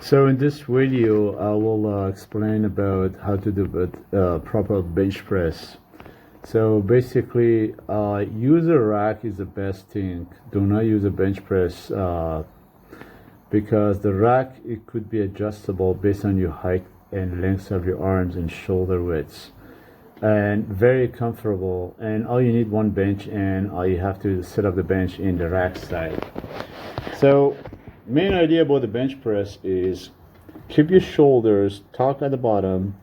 So in this video, I will explain about how to do proper bench press. So basically, use a rack is the best thing. Do not use a bench press because the rack, it could be adjustable based on your height and length of your arms and shoulder widths, and very comfortable. And all you need one bench, and all you have to set up the bench in the rack side. So main idea about the bench press is keep your shoulders tucked at the bottom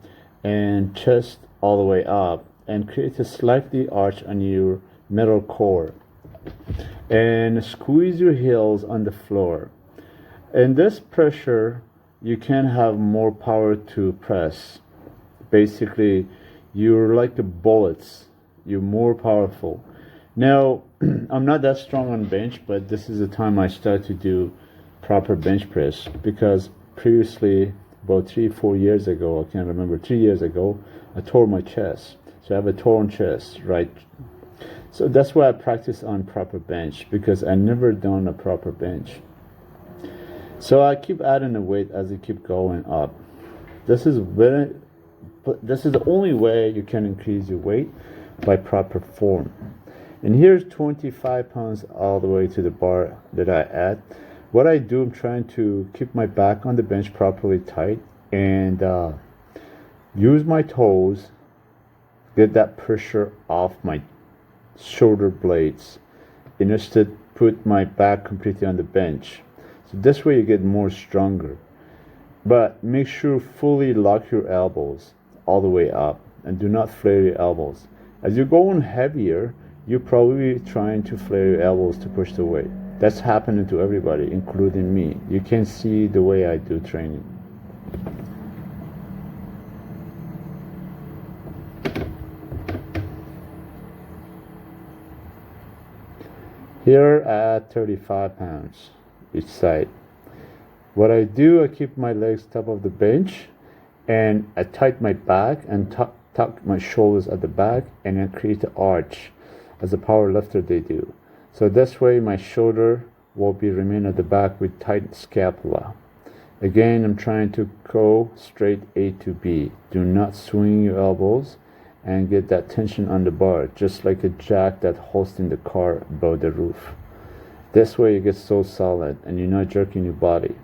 and chest all the way up, and create a slightly arch on your middle core, and squeeze your heels on the floor. And this pressure, you can have more power to press. Basically, you're like the bullets, you're more powerful. Now, I'm not that strong on bench, but this is the time I start to do proper bench press, because previously, about 3-4 years ago, I can't remember, 3 years ago, I tore my chest. So I have a torn chest, right? So that's why I practice on proper bench, because I never done a proper bench. So I keep adding the weight as I keep going up. This is the only way you can increase your weight, by proper form. And here's 25 pounds all the way to the bar that I add. What I do, I'm trying to keep my back on the bench properly tight, and use my toes, get that pressure off my shoulder blades, and instead put my back completely on the bench. So this way you get more stronger. But make sure fully lock your elbows all the way up, and do not flare your elbows. As you're going heavier, you're probably trying to flare your elbows to push the weight. That's happening to everybody, including me. You can see the way I do training. Here at 35 pounds each side. What I do, I keep my legs top of the bench, and I tighten my back and tuck my shoulders at the back, and then create an arch as a power lifter they do. So this way my shoulder will be remain at the back with tight scapula. Again, I'm trying to go straight A to B. Do not swing your elbows, and get that tension on the bar, just like a jack that holds in the car above the roof. This way you get so solid, and you're not jerking your body.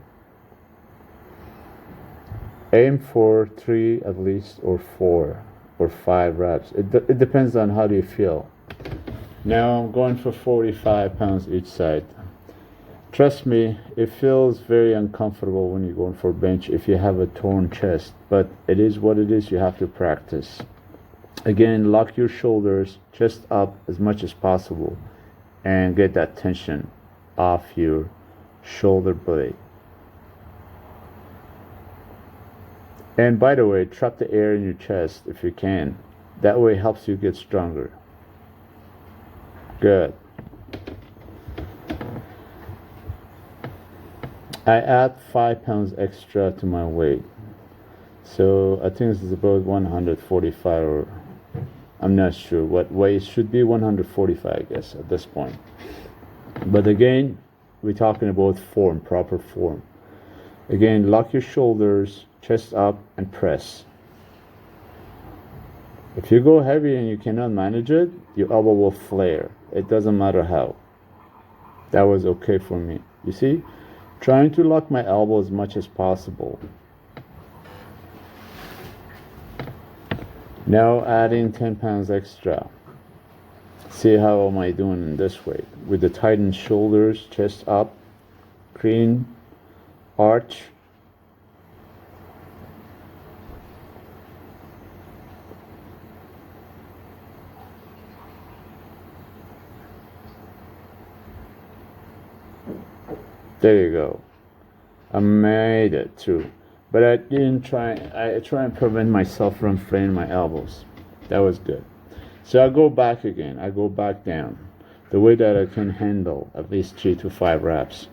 Aim for 3 at least, or 4 or 5 reps. It depends on how do you feel. Now I'm going for 45 pounds each side. Trust me, it feels very uncomfortable when you're going for bench if you have a torn chest, but it is what it is. You have to practice. Again, lock your shoulders, chest up as much as possible, and get that tension off your shoulder blade. And by the way, trap the air in your chest if you can. That way it helps you get stronger. Good. I add 5 pounds extra to my weight. So I think this is about 145, or I'm not sure what weight. It should be 145, I guess, at this point. But again, we're talking about form, proper form. Again, lock your shoulders, chest up, and press. If you go heavy and you cannot manage it, your elbow will flare. It doesn't matter how. That was okay for me. You see? Trying to lock my elbow as much as possible. Now adding 10 pounds extra. See how am I doing in this way. With the tightened shoulders, chest up, clean arch. There you go. I made it through. But I try and prevent myself from flaying my elbows. That was good. So I go back again. I go back down. The way that I can handle at least 3 to 5 reps.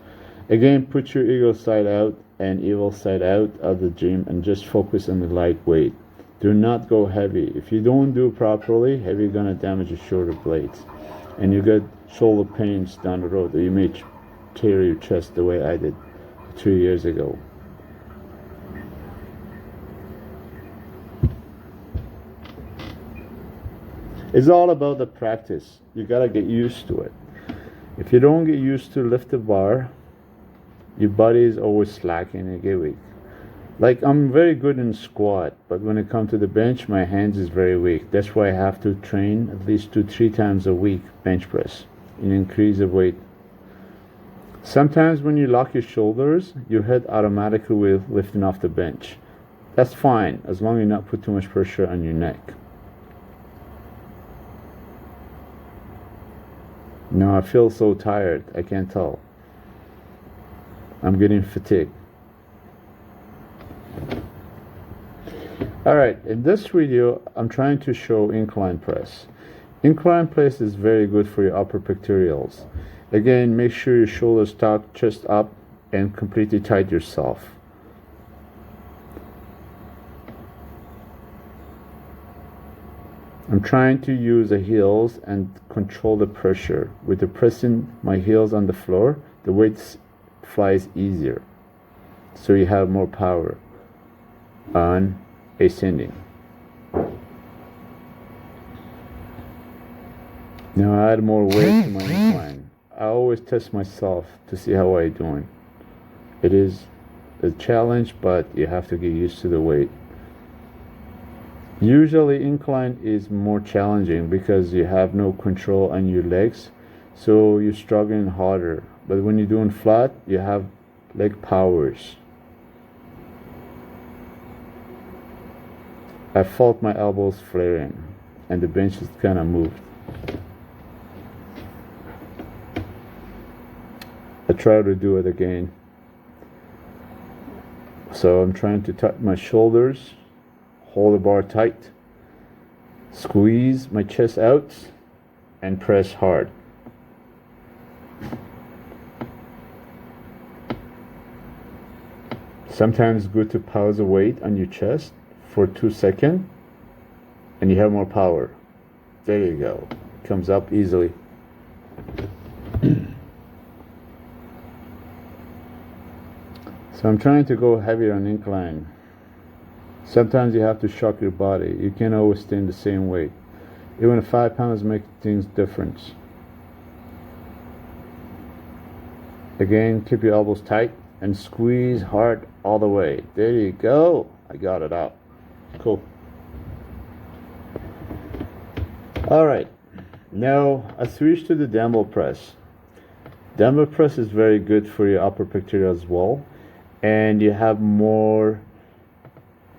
Again, put your eagle side out and evil side out of the gym, and just focus on the light weight. Do not go heavy. If you don't do properly, heavy is gonna damage your shoulder blades, and you get shoulder pains down the road. You may tear your chest the way I did 2 years ago. It's all about the practice. You gotta get used to it. If you don't get used to lift the bar, your body is always slacking and you get weak. Like, I'm very good in squat, but when it comes to the bench, my hands is very weak. That's why I have to train at least 2-3 times a week bench press and increase the weight. Sometimes when you lock your shoulders, your head automatically will lifting off the bench. That's fine, as long as you not put too much pressure on your neck. Now I feel so tired, I can't tell. I'm getting fatigued. Alright, in this video, I'm trying to show incline press. Incline press is very good for your upper pectorals. Again, make sure your shoulders tuck, chest up, and completely tight yourself. I'm trying to use the heels and control the pressure. With the pressing my heels on the floor, the weight flies easier. So you have more power on ascending. Now I add more weight to my incline. I always test myself to see how I'm doing. It is a challenge, but you have to get used to the weight. Usually incline is more challenging because you have no control on your legs, so you're struggling harder. But when you're doing flat, you have leg powers. I felt my elbows flaring and the bench is kind of moved. I try to do it again. So I'm trying to tighten my shoulders, hold the bar tight, squeeze my chest out, and press hard. Sometimes it's good to pause the weight on your chest for 2 seconds and you have more power. There you go. Comes up easily. So I'm trying to go heavier on incline. Sometimes you have to shock your body. You can't always stay in the same weight. Even 5 pounds make things different. Again, keep your elbows tight and squeeze hard all the way. There you go. I got it out. Cool. Alright. Now I switch to the dumbbell press. Dumbbell press is very good for your upper pectoral as well. And you have more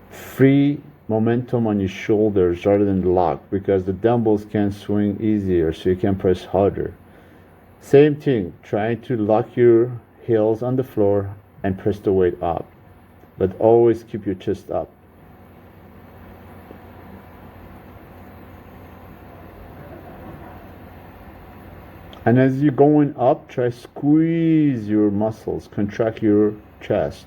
free momentum on your shoulders rather than lock, because the dumbbells can swing easier, so you can press harder. Same thing, try to lock your heels on the floor and press the weight up, but always keep your chest up. And as you're going up, try squeeze your muscles, contract your chest.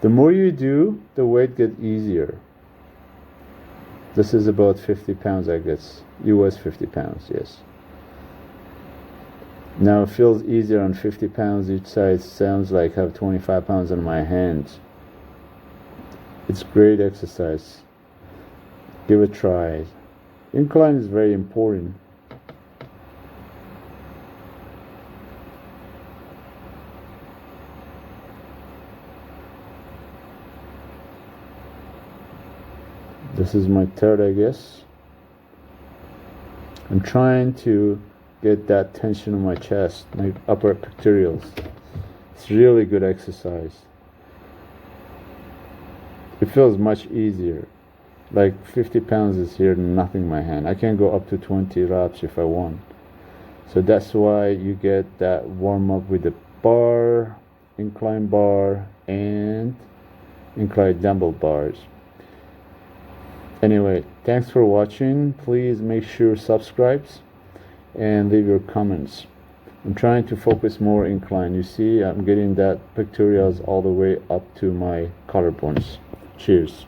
The more you do, the weight gets easier. This is about 50 pounds, I guess. US 50 pounds, yes. Now it feels easier on 50 pounds each side. Sounds like I have 25 pounds on my hands. It's great exercise. Give it a try. Incline is very important. This is my third, I guess. I'm trying to get that tension in my chest, my upper pectorals. It's really good exercise. It feels much easier. Like 50 pounds is here, nothing in my hand. I can go up to 20 reps if I want. So that's why you get that warm up with the bar, incline bar, and incline dumbbell bars. Anyway, thanks for watching. Please make sure subscribe and leave your comments. I'm trying to focus more incline. You see, I'm getting that pectorals all the way up to my collarbones. Cheers.